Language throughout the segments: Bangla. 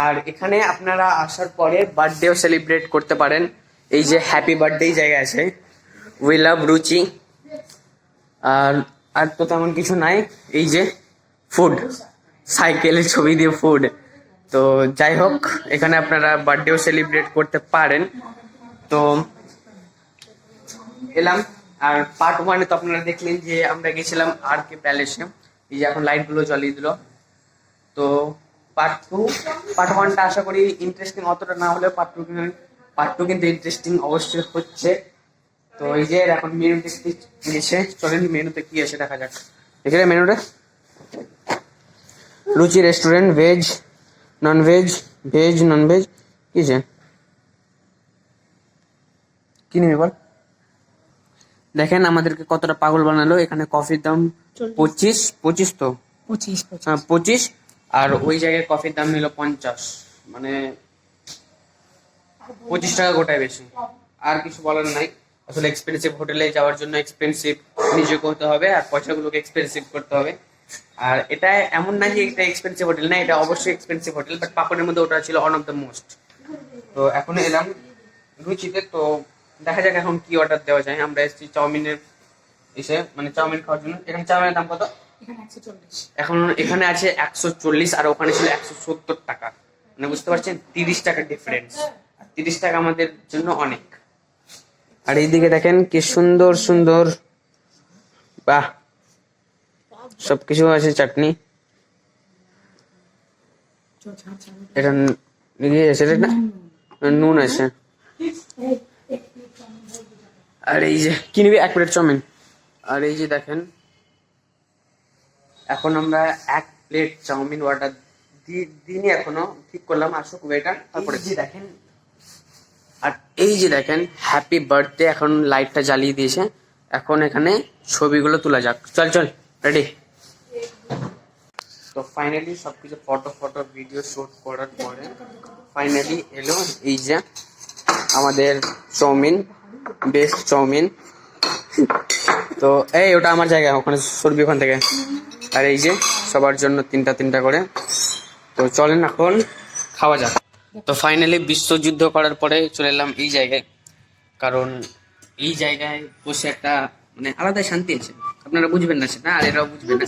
আর এখানে আপনারা আসার পরে বার্থডেও সেলিব্রেট করতে পারেন। এই যে হ্যাপি বার্থডে জায়গা আছে, উই লাভ রুচি। আর আর তো তেমন কিছু নাই। এই যে ফুড, সাইকেলের ছবি দিয়ে ফুড। তো যাই হোক, এখানে আপনারা বার্থডেও সেলিব্রেট করতে পারেন। তো এলাম। আর পার্ট 1-এ তো আপনারা দেখলেন যে আমরা গেছিলাম আর.কে প্যালেসে। এই যে এখন লাইটগুলো জ্বালিয়ে দিল। তো পার্ট 1টা আশা করি ইন্টারেস্টিং অতটা না হলেও পার্ট 2 কিন্তু ইন্টারেস্টিং অবশ্যই হচ্ছে। তো এই যে এখন মেনু দেখতে নিয়েছে, চলেন মেনুতে কি আছে দেখা যাক। এখানে মেনুটা রুচি restaurant, veg non veg, veg non veg কি আছে, কি নিবি বল। দেখেন আমাদেরকে কতটা পাগল বানালো। এখানে কফির দাম 25 তো 25, আর ওই জায়গায় কফির দাম নিল 50, মানে 25 টাকা গোটায় বেশি। আর কিছু বলার নাই। আসলে এক্সপেন্সিভ হোটেলে যাওয়ার জন্য এক্সপেন্সিভ নিজে করতে হবে, আর পয়সাগুলোকে এক্সপেন্সিভ করতে হবে। আর এটা এমন না যে এটা এক্সপেন্সিভ হোটেল না, এটা অবশ্যই এক্সপেন্সিভ হোটেল, বাট পাপনের মধ্যে ওটা ছিল ওয়ান অফ দ্য মোস্ট। তো এখন এলাম রুচিতে। তো দেখা যাক এখন কি অর্ডার দেওয়া যায়। আমরা এসেছি চাউমিনের মানে চাউমিন খাওয়ার জন্য। এখানে চাউমিনের দাম কত? এখন এখানে আছে 140, আর ওখানে ছিল 170 টাকা। মানে বুঝতে পারছেন, 30 টাকা ডিফারেন্স। 30 টাকা আমাদের জন্য অনেক। আর এইদিকে দেখেন কি সুন্দর সুন্দর, বাহ, সবকিছু আছে। চাটনি, এটা নুন আছে। আর এই যে কি নিবি? 1 প্লেট চাউমিন। আর এই যে দেখেন এখন আমরা 1 প্লেট চাউমিন অর্ডার দিইনি, এখনো ঠিক করলাম, আসুক ওয়েটার, তারপরে দেখেন। আর এই যে দেখেন হ্যাপি বার্থডে, এখন লাইটটা জ্বালিয়ে দিয়েছে। এখন এখানে ছবিগুলো তোলা যাক। চল চল, রেডি। তো ফাইনালি সবকিছু ফটো ভিডিও শুট করার পরে ফাইনালি এলো এই যে আমাদের চাউমিন, বেস্ট চাউমিন। তো এই ওটা আমার জায়গা, ওখানে সরবি ওখান থেকে। আর এই যে সবার জন্য 3টা করে। তো চলেন এখন খাওয়া যাক। তো ফাইনালি বিশ্বযুদ্ধ করার পরে চলে এলাম এই জায়গায়, কারণ এই জায়গায় বসে একটা মানে আলাদা শান্তি আছে। আপনারা বুঝবেন না সেটা, আর এরাও বুঝবেন না,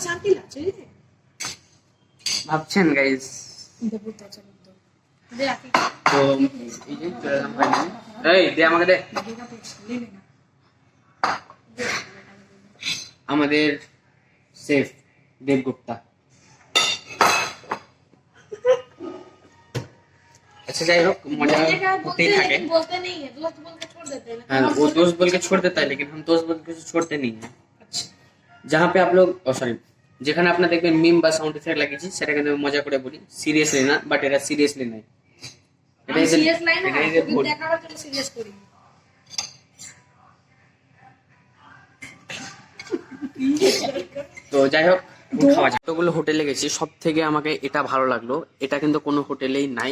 ভাবছেন গাইজ। তো এই যে চলে এলাম ফাইনালি। এই দে আমাকে দে। আমাদের শেফ দেবগুপ্তা। अच्छा যাই হোক, मजा होते ही থাকে। हाँ, वो दोस्त बोल के छोड़ देता है, लेकिन हम दोस्त बोल के छोड़ते नहीं है। जहाँ पे आप लोग सॉरी যেখানে আপনারা দেখবেন মিম বা সাউন্ড ইফেক্ট লাগিয়েছি, সেটা কিন্তু মজা করে বলি, সিরিয়াসলি না, বাট এটা সিরিয়াসলি নাই। এটা সিরিয়াস লাইন না, দেখাবার জন্য সিরিয়াস করি। তো যাই হোক খাওয়া যাক। এতগুলো হোটেলে গেছি, সব থেকে আমাকে এটা ভালো লাগলো। এটা কিন্তু কোনো হোটেলেই নাই,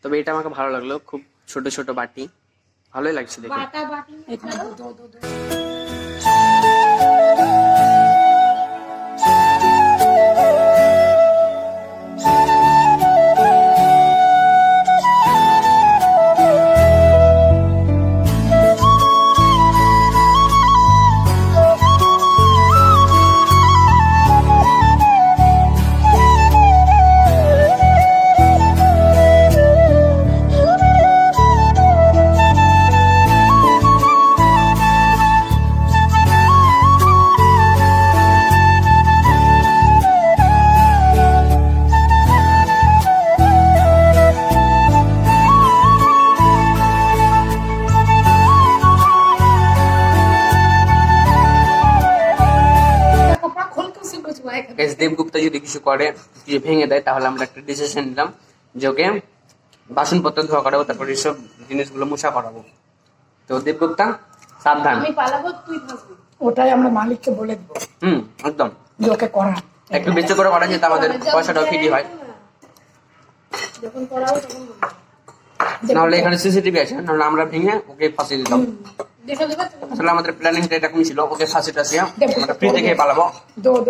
তবে এটা আমাকে ভালো লাগলো। খুব ছোট ছোট বাটি, ভালোই লাগছে দেখে। দেবগুপ্তা যদি কিছু করে, কিছু ভেঙে দেয়, তাহলে আমরা একটা ডিসিশন নিলাম যে ওকে বাসনপত্র ধোয়া করাবো, তারপর এইসব জিনিসগুলো মোছা করাবো। তো দেবগুপ্তা সাবধান, আমি পালাবো, তুই ফাঁসবি। ওটাই আমরা মালিককে বলে দেবো। একদম ওকে করা একটু বেশি করে করা যেতে, আমাদের পয়সাটাও ফ্রি হয়। যখন করাবো তখন নাহলে এখানে সিসিটিভি আছে, নাহলে আমরা ভেঙে ওকে ফাঁসিয়ে দিতাম। আসলে আমাদের প্ল্যানিংটা এরকমই ছিল, ওকে ফাঁসি টাসিয়ে আমরা ফ্রি থেকে পালাবো,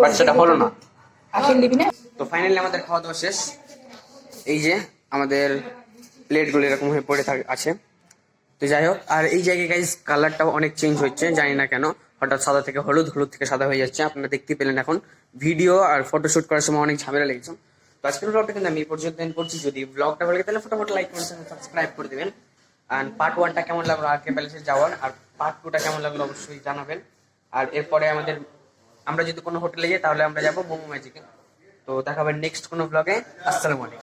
বাট সেটা হলো না। তো ফাইনালি আমাদের খাওয়া দাওয়া শেষ। এই যে আমাদের প্লেটগুলো এরকম হয়ে পড়ে আছে। তো যাই হোক, আর এই জায়গায় গাইজ কালারটাও অনেক চেঞ্জ হচ্ছে, জানি না কেন হঠাৎ সাদা থেকে হলুদ, হলুদ থেকে সাদা হয়ে যাচ্ছে। আপনারা দেখতে পেলেন এখন ভিডিও আর ফটোশুট করার সময় অনেক ঝামেলা লেগেছে। তো আজকের ব্লগটা কিন্তু আমি এই পর্যন্ত এন্ড করছি। যদি ব্লগটা ভালো লাগে তাহলে ফটোফট লাইক করুন, সাবস্ক্রাইব করে দেবেন। অ্যান্ড পার্ট 1টা কেমন লাগলো আর কে প্যালেসে যাওয়ার, আর পার্ট 2টা কেমন লাগলো অবশ্যই জানাবেন। আর এরপরে আমরা যদি কোনো হোটেলে যাই তাহলে আমরা যাবো মোমো ম্যাজিকে। তো দেখা হবে নেক্সট কোনো ব্লগে। আসসালামু আলাইকুম।